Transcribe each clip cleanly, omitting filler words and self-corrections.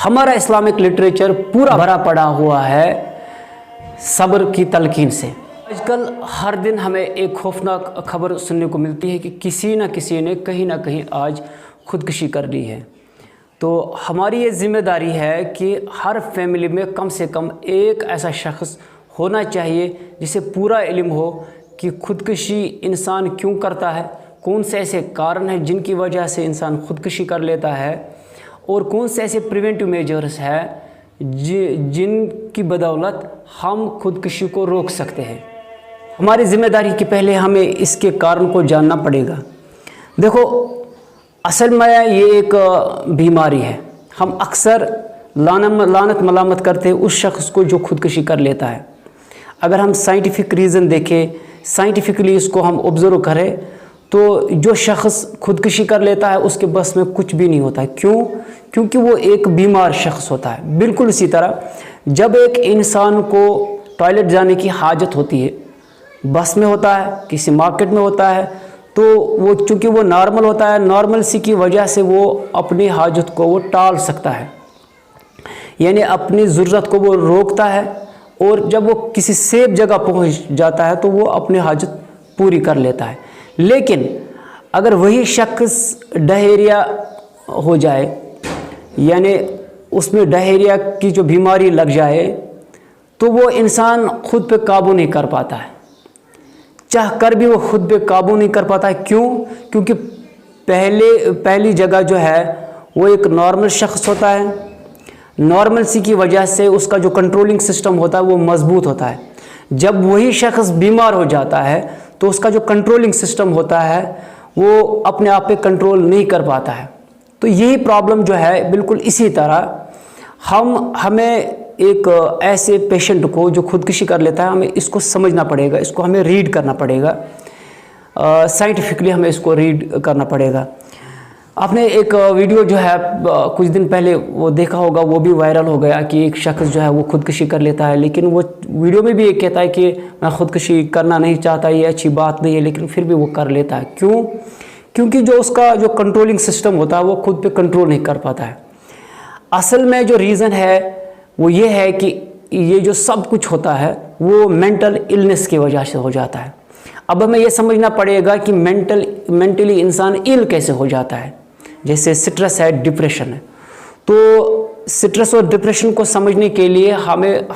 ہمارا Islamic literature پورا بھرا پڑا ہوا ہے صبر کی تلقین سے۔ آج کل ہر دن ہمیں ایک خوفناک خبر سننے کو ملتی ہے کہ کسی نہ کسی نے کہیں نہ کہیں آج خودکشی کر لی ہے۔ تو ہماری یہ ذمہ داری ہے کہ ہر فیملی میں کم سے کم ایک ایسا شخص ہونا چاہیے جسے پورا علم ہو کہ خودکشی انسان کیوں کرتا ہے، کون سے ایسے کارن ہیں جن کی وجہ سے انسان خودکشی کر لیتا ہے، اور کون سے ایسے پریونٹیو میجرز ہیں جن کی بدولت ہم خودکشی کو روک سکتے ہیں۔ ہماری ذمہ داری کہ پہلے ہمیں اس کے کارن کو جاننا پڑے گا۔ دیکھو، اصل میں یہ ایک بیماری ہے۔ ہم اکثر لعنت ملامت کرتے ہیں اس شخص کو جو خودکشی کر لیتا ہے۔ اگر ہم سائنٹیفک ریزن دیکھیں، سائنٹیفکلی اس کو ہم آبزرو کریں، تو جو شخص خودکشی کر لیتا ہے اس کے بس میں کچھ بھی نہیں ہوتا ہے۔ کیوں؟ کیونکہ وہ ایک بیمار شخص ہوتا ہے۔ بالکل اسی طرح جب ایک انسان کو ٹوائلٹ جانے کی حاجت ہوتی ہے، بس میں ہوتا ہے، کسی مارکیٹ میں ہوتا ہے، تو وہ چونکہ وہ نارمل ہوتا ہے، نارمل سی کی وجہ سے وہ اپنی حاجت کو وہ ٹال سکتا ہے، یعنی اپنی ضرورت کو وہ روکتا ہے، اور جب وہ کسی سیف جگہ پہنچ جاتا ہے تو وہ اپنی حاجت پوری کر لیتا ہے۔ لیکن اگر وہی شخص ڈہیریا ہو جائے، یعنی اس میں ڈہیریا کی جو بیماری لگ جائے، تو وہ انسان خود پہ قابو نہیں کر پاتا ہے، چاہ کر بھی وہ خود پہ قابو نہیں کر پاتا ہے۔ کیوں؟ کیونکہ پہلی جگہ جو ہے وہ ایک نارمل شخص ہوتا ہے، نارمل سی کی وجہ سے اس کا جو کنٹرولنگ سسٹم ہوتا ہے وہ مضبوط ہوتا ہے۔ جب وہی شخص بیمار ہو جاتا ہے تو اس کا جو کنٹرولنگ سسٹم ہوتا ہے وہ اپنے آپ پہ کنٹرول نہیں کر پاتا ہے۔ تو یہی پرابلم جو ہے، بالکل اسی طرح ہمیں ایک ایسے پیشنٹ کو جو خودکشی کر لیتا ہے، ہمیں اس کو سمجھنا پڑے گا، اس کو ہمیں ریڈ کرنا پڑے گا، سائنٹیفکلی ہمیں اس کو ریڈ کرنا پڑے گا۔ آپ نے ایک ویڈیو جو ہے کچھ دن پہلے وہ دیکھا ہوگا، وہ بھی وائرل ہو گیا کہ ایک شخص جو ہے وہ خودکشی کر لیتا ہے، لیکن وہ ویڈیو میں بھی یہ کہتا ہے کہ میں خودکشی کرنا نہیں چاہتا، یہ اچھی بات نہیں ہے، لیکن پھر بھی وہ کر لیتا ہے۔ کیوں؟ کیونکہ جو اس کا جو کنٹرولنگ سسٹم ہوتا ہے وہ خود پہ کنٹرول نہیں کر پاتا ہے۔ اصل میں جو ریزن ہے وہ یہ ہے کہ یہ جو سب کچھ ہوتا ہے وہ مینٹل النس کی وجہ سے ہو جاتا ہے۔ اب ہمیں یہ سمجھنا پڑے گا کہ مینٹلی انسان ایل کیسے ہو جاتا ہے۔ جیسے سٹریس ہے، ڈپریشن ہے، تو سٹریس اور ڈپریشن کو سمجھنے کے لیے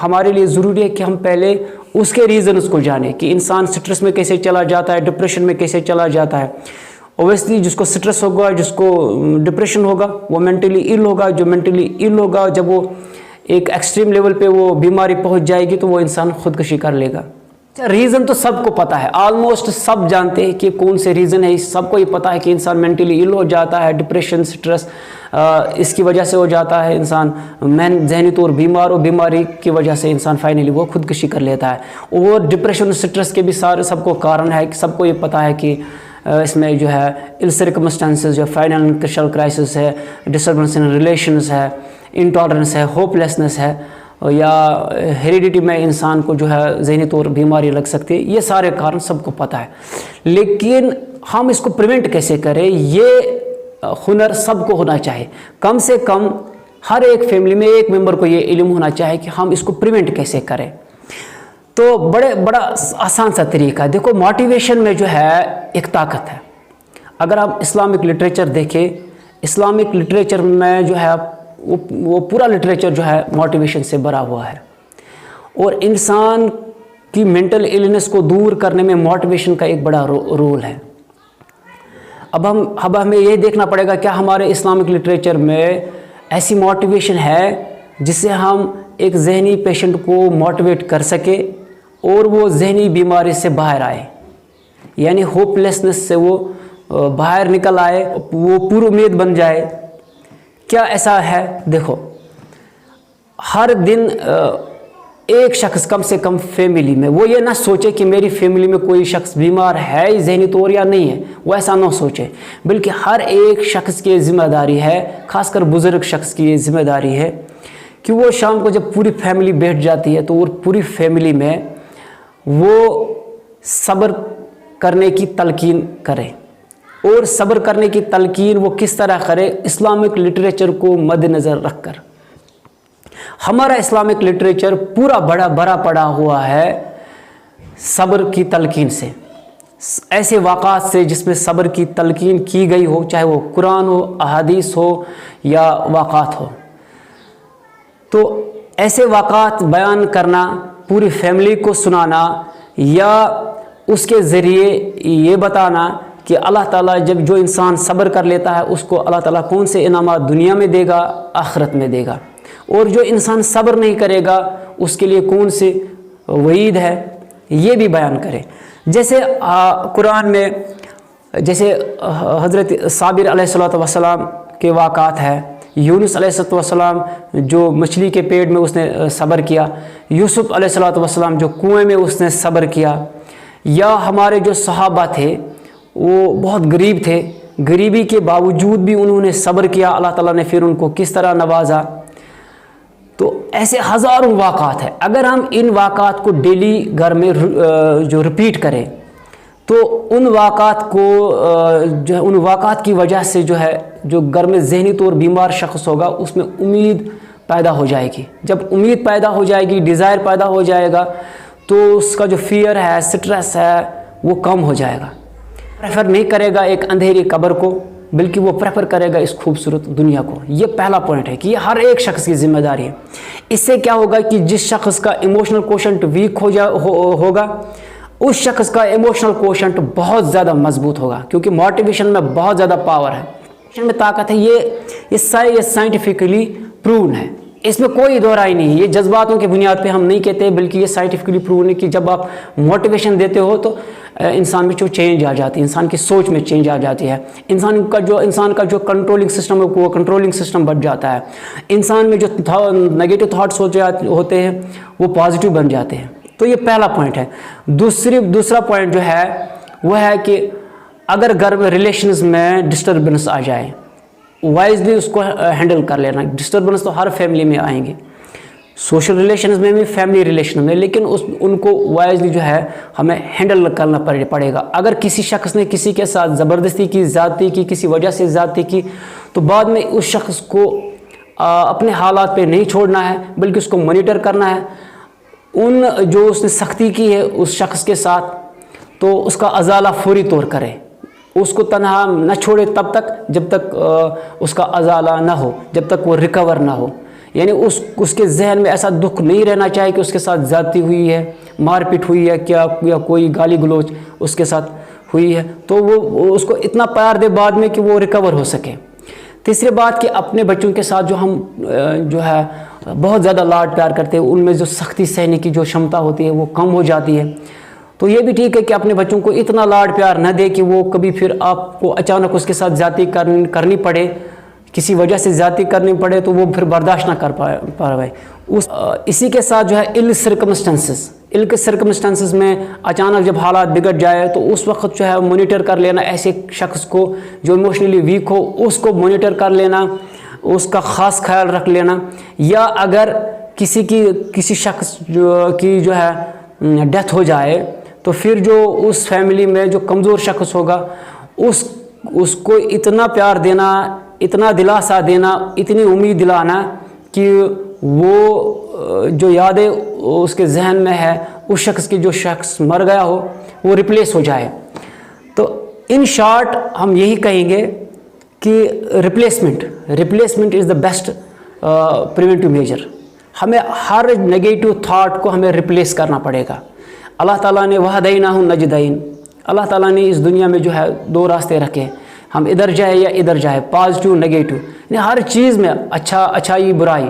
ہمارے لیے ضروری ہے کہ ہم پہلے اس کے ریزنز کو جانیں کہ انسان سٹریس میں کیسے چلا جاتا ہے، ڈپریشن میں کیسے چلا جاتا ہے۔ اوبیسلی جس کو سٹریس ہوگا، جس کو ڈپریشن ہوگا، وہ مینٹلی ایل ہوگا۔ جو مینٹلی ایل ہوگا، جب وہ ایک ایکسٹریم لیول پہ وہ بیماری پہنچ جائے گی تو وہ انسان خودکشی کر لے گا۔ ریزن تو سب کو پتہ ہے، آلموسٹ سب جانتے ہیں کہ کون سے ریزن ہے۔ سب کو یہ پتہ ہے کہ انسان مینٹلی ایل ہو جاتا ہے، ڈپریشن، سٹریس اس کی وجہ سے ہو جاتا ہے، انسان ذہنی طور بیمار اور بیماری کی وجہ سے انسان فائنلی وہ خودکشی کر لیتا ہے۔ اور ڈپریشن اور سٹریس کے بھی سب کو کارن ہے، سب کو یہ پتہ ہے کہ اس میں جو ہے ال سرکمسٹانسز، جو فائنینشیل کرائسس ہے، ڈسٹربنس ان ریلیشنز ہے، انٹالرنس ہے، ہوپ لیسنس ہے، یا ہیریڈیٹی میں انسان کو جو ہے ذہنی طور بیماری لگ سکتی ہے۔ یہ سارے کارن سب کو پتہ ہے، لیکن ہم اس کو پریونٹ کیسے کریں، یہ ہنر سب کو ہونا چاہیے۔ کم سے کم ہر ایک فیملی میں ایک ممبر کو یہ علم ہونا چاہیے کہ ہم اس کو پریونٹ کیسے کریں۔ تو بڑا آسان سا طریقہ ہے۔ دیکھو، موٹیویشن میں جو ہے ایک طاقت ہے۔ اگر آپ اسلامک لٹریچر دیکھیں، اسلامک لٹریچر میں جو ہے وہ پورا لٹریچر جو ہے موٹیویشن سے بھرا ہوا ہے، اور انسان کی مینٹل النس کو دور کرنے میں موٹیویشن کا ایک بڑا رول ہے۔ اب ہمیں یہ دیکھنا پڑے گا کیا ہمارے اسلامک لٹریچر میں ایسی موٹیویشن ہے جس سے ہم ایک ذہنی پیشنٹ کو موٹیویٹ کر سکے اور وہ ذہنی بیماری سے باہر آئے، یعنی ہوپ لیسنس سے وہ باہر نکل آئے، وہ پوری امید بن جائے۔ کیا ایسا ہے؟ دیکھو، ہر دن ایک شخص کم سے کم فیملی میں، وہ یہ نہ سوچے کہ میری فیملی میں کوئی شخص بیمار ہے ذہنی طور یا نہیں ہے، وہ ایسا نہ سوچے، بلکہ ہر ایک شخص کی ذمہ داری ہے، خاص کر بزرگ شخص کی یہ ذمہ داری ہے کہ وہ شام کو جب پوری فیملی بیٹھ جاتی ہے تو وہ پوری فیملی میں وہ صبر کرنے کی تلقین کرے۔ اور صبر کرنے کی تلقین وہ کس طرح کرے؟ اسلامک لٹریچر کو مد نظر رکھ کر۔ ہمارا اسلامک لٹریچر پورا بھرا پڑا ہوا ہے صبر کی تلقین سے، ایسے واقعات سے جس میں صبر کی تلقین کی گئی ہو، چاہے وہ قرآن ہو، احادیث ہو یا واقعات ہو۔ تو ایسے واقعات بیان کرنا، پوری فیملی کو سنانا یا اس کے ذریعے یہ بتانا کہ اللہ تعالیٰ جب جو انسان صبر کر لیتا ہے اس کو اللہ تعالیٰ کون سے انعامات دنیا میں دے گا، آخرت میں دے گا، اور جو انسان صبر نہیں کرے گا اس کے لیے کون سے وعید ہے، یہ بھی بیان کرے۔ جیسے قرآن میں جیسے حضرت صابر علیہ السلام کے واقعات ہے، یونس علیہ السلام جو مچھلی کے پیٹ میں اس نے صبر کیا، یوسف علیہ السلام جو کنویں میں اس نے صبر کیا، یا ہمارے جو صحابہ تھے وہ بہت غریب تھے، غریبی کے باوجود بھی انہوں نے صبر کیا، اللہ تعالیٰ نے پھر ان کو کس طرح نوازا۔ تو ایسے ہزاروں واقعات ہیں، اگر ہم ان واقعات کو ڈیلی گھر میں جو ریپیٹ کریں تو ان واقعات کی وجہ سے جو گھر میں ذہنی طور بیمار شخص ہوگا اس میں امید پیدا ہو جائے گی۔ جب امید پیدا ہو جائے گی، ڈیزائر پیدا ہو جائے گا، تو اس کا جو فیئر ہے، سٹریس ہے، وہ کم ہو جائے گا۔ پریفر نہیں کرے گا ایک اندھیری قبر کو، بلکہ وہ پریفر کرے گا اس خوبصورت دنیا کو۔ یہ پہلا پوائنٹ ہے کہ یہ ہر ایک شخص کی ذمہ داری ہے۔ اس سے کیا ہوگا کہ جس شخص کا ایموشنل کوشنٹ ویک ہوگا، اس شخص کا ایموشنل کوشنٹ بہت زیادہ مضبوط ہوگا، کیونکہ موٹیویشن میں بہت زیادہ پاور ہے، موٹیویشن میں طاقت ہے۔ یہ سائنٹیفکلی پروون ہے، اس میں کوئی دو رائے نہیں ہے۔ یہ جذباتوں کی بنیاد پہ ہم نہیں کہتے، بلکہ یہ سائنٹیفکلی پروون ہے کہ جب آپ موٹیویشن دیتے ہو تو انسان میں جو چینج آ جاتی ہے، انسان کی سوچ میں چینج آ جاتی ہے، انسان کا جو کنٹرولنگ سسٹم ہے وہ کنٹرولنگ سسٹم بڑھ جاتا ہے، انسان میں جو نیگیٹو تھاٹس ہوتے ہیں وہ پازیٹیو بن جاتے ہیں۔ تو یہ پہلا پوائنٹ ہے۔ دوسرا پوائنٹ جو ہے وہ ہے کہ اگر گھر میں ریلیشنز میں ڈسٹربنس آ جائے، وائزلی اس کو ہینڈل کر لینا۔ ڈسٹربنس تو ہر فیملی میں آئیں گے، سوشل ریلیشنز میں بھی، فیملی ریلیشن میں، لیکن ان کو وائزلی ہمیں ہینڈل کرنا پڑے گا۔ اگر کسی شخص نے کسی کے ساتھ زبردستی کی، زیادتی کی، کسی وجہ سے زیادتی کی، تو بعد میں اس شخص کو اپنے حالات پہ نہیں چھوڑنا ہے، بلکہ اس کو مانیٹر کرنا ہے۔ جو اس نے سختی کی ہے اس شخص کے ساتھ، تو اس کا ازالہ فوری طور کرے، اس کو تنہا نہ چھوڑے تب تک جب تک اس کا ازالہ نہ ہو، جب تک وہ ریکور نہ ہو۔ یعنی اس کے ذہن میں ایسا دکھ نہیں رہنا چاہیے کہ اس کے ساتھ زیادتی ہوئی ہے، مار پیٹ ہوئی ہے یا کوئی گالی گلوچ اس کے ساتھ ہوئی ہے، تو وہ اس کو اتنا پیار دے بعد میں کہ وہ ریکور ہو سکے۔ تیسری بات کہ اپنے بچوں کے ساتھ ہم بہت زیادہ لاڈ پیار کرتے ہیں، ان میں جو سختی سہنے کی جو شمتا ہوتی ہے وہ کم ہو جاتی ہے۔ تو یہ بھی ٹھیک ہے کہ اپنے بچوں کو اتنا لاڈ پیار نہ دے کہ وہ کبھی پھر آپ کو اچانک اس کے ساتھ زیادتی کرنی پڑے، کسی وجہ سے زیادتی کرنی پڑے تو وہ پھر برداشت نہ کر پائے۔ اسی کے ساتھ ill سرکمسٹانسز میں اچانک جب حالات بگڑ جائے تو اس وقت مانیٹر کر لینا، ایسے شخص کو جو ایموشنلی ویک ہو اس کو مانیٹر کر لینا، اس کا خاص خیال رکھ لینا۔ یا اگر کسی شخص کی ڈیتھ ہو جائے تو پھر جو اس فیملی میں جو کمزور شخص ہوگا اس کو اتنا پیار دینا، اتنا دلاسا دینا، اتنی امید دلانا کہ وہ جو یادیں اس کے ذہن میں ہے اس شخص کی، جو شخص مر گیا ہو، وہ ریپلیس ہو جائے۔ تو ان شارٹ ہم یہی کہیں گے کہ replacement is the best preventive measure. ہمیں ہر نگیٹو تھاٹ کو ہمیں ریپلیس کرنا پڑے گا۔ اللہ تعالیٰ نے وَهَدَيْنَاهُ النَّجْدَيْنِ، اللہ تعالیٰ نے اس دنیا میں دو راستے رکھے، ہم ادھر جائے یا ادھر جائے، پازیٹیو نگیٹو، یعنی ہر چیز میں اچھائی برائی۔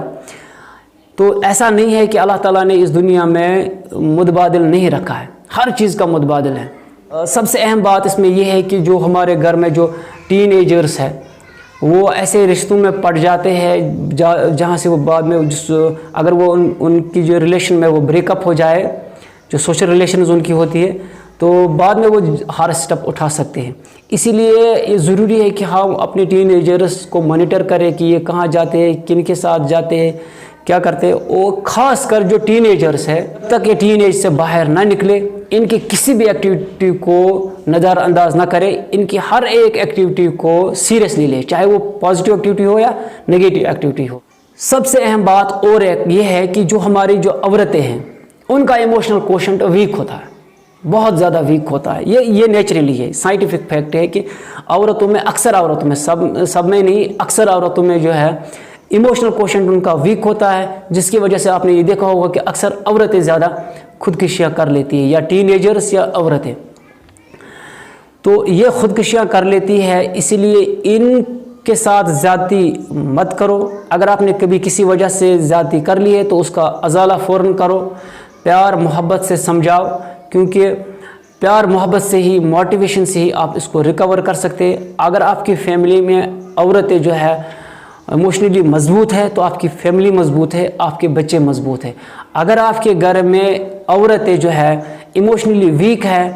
تو ایسا نہیں ہے کہ اللہ تعالیٰ نے اس دنیا میں متبادل نہیں رکھا ہے، ہر چیز کا متبادل ہے۔ سب سے اہم بات اس میں یہ ہے کہ جو ہمارے گھر میں جو ٹین ایجرز ہے وہ ایسے رشتوں میں پڑ جاتے ہیں جہاں سے وہ بعد میں اگر وہ ان کی جو ریلیشن میں وہ بریک اپ ہو جائے، جو سوشل ریلیشنز ان کی ہوتی ہے، تو بعد میں وہ ہر سٹیپ اٹھا سکتے ہیں۔ اسی لیے یہ ضروری ہے کہ ہم اپنے ٹین ایجرز کو مانیٹر کریں کہ یہ کہاں جاتے ہیں، کن کے ساتھ جاتے ہیں، کیا کرتے ہیں۔ اور خاص کر جو ٹین ایجرز ہے، جب تک یہ ٹین ایج سے باہر نہ نکلے، ان کی کسی بھی ایکٹیویٹی کو نظر انداز نہ کرے، ان کی ہر ایک ایکٹیویٹی کو سیریسلی لے، چاہے وہ پازیٹیو ایکٹیویٹی ہو یا نگیٹو ایکٹیویٹی ہو۔ سب سے اہم بات اور ایک یہ ہے کہ جو ہماری جو عورتیں ہیں ان کا ایموشنل کوشنٹ ویک ہوتا ہے، بہت زیادہ ویک ہوتا ہے. یہ نیچرلی ہے، سائنٹیفک فیکٹ ہے کہ عورتوں میں، اکثر عورتوں میں، سب میں نہیں، اکثر عورتوں میں جو ہے ایموشنل کوشنٹ ان کا ویک ہوتا ہے، جس کی وجہ سے آپ نے یہ دیکھا ہوگا کہ اکثر عورتیں زیادہ خودکشیاں کر لیتی ہیں، یا ٹین ایجرز یا عورتیں تو یہ خودکشیاں کر لیتی ہے. اسی لیے ان کے ساتھ زیادتی مت کرو. اگر آپ نے کبھی کسی وجہ سے زیادتی کر لی ہے تو اس کا ازالہ فوراً کرو، پیار محبت سے سمجھاؤ، کیونکہ پیار محبت سے ہی، موٹیویشن سے ہی آپ اس کو ریکور کر سکتے ہیں. اگر آپ کی فیملی میں عورتیں جو ہے ایموشنلی مضبوط ہے تو آپ کی فیملی مضبوط ہے، آپ کے بچے مضبوط ہیں. اگر آپ کے گھر میں عورتیں جو ہے ایموشنلی ویک ہے،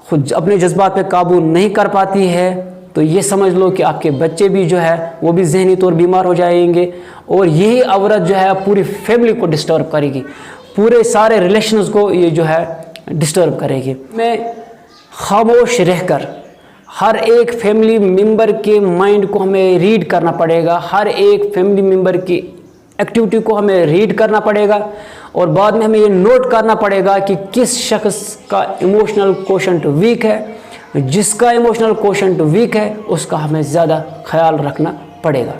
خود اپنے جذبات پہ قابو نہیں کر پاتی ہے، تو یہ سمجھ لو کہ آپ کے بچے بھی جو ہے وہ بھی ذہنی طور بیمار ہو جائیں گے، اور یہی عورت جو ہے پوری فیملی کو ڈسٹرب کرے گی، پورے سارے ریلیشنز کو یہ جو ہے ڈسٹرب کرے گی. میں خاموش رہ کر ہر ایک فیملی ممبر کے مائنڈ کو ہمیں ریڈ کرنا پڑے گا، ہر ایک فیملی ممبر کی ایکٹیویٹی کو ہمیں ریڈ کرنا پڑے گا، اور بعد میں ہمیں یہ نوٹ کرنا پڑے گا کہ کس شخص کا ایموشنل کوشنٹ ویک ہے. جس کا ایموشنل کوشنٹ ویک ہے اس کا ہمیں زیادہ خیال رکھنا پڑے گا.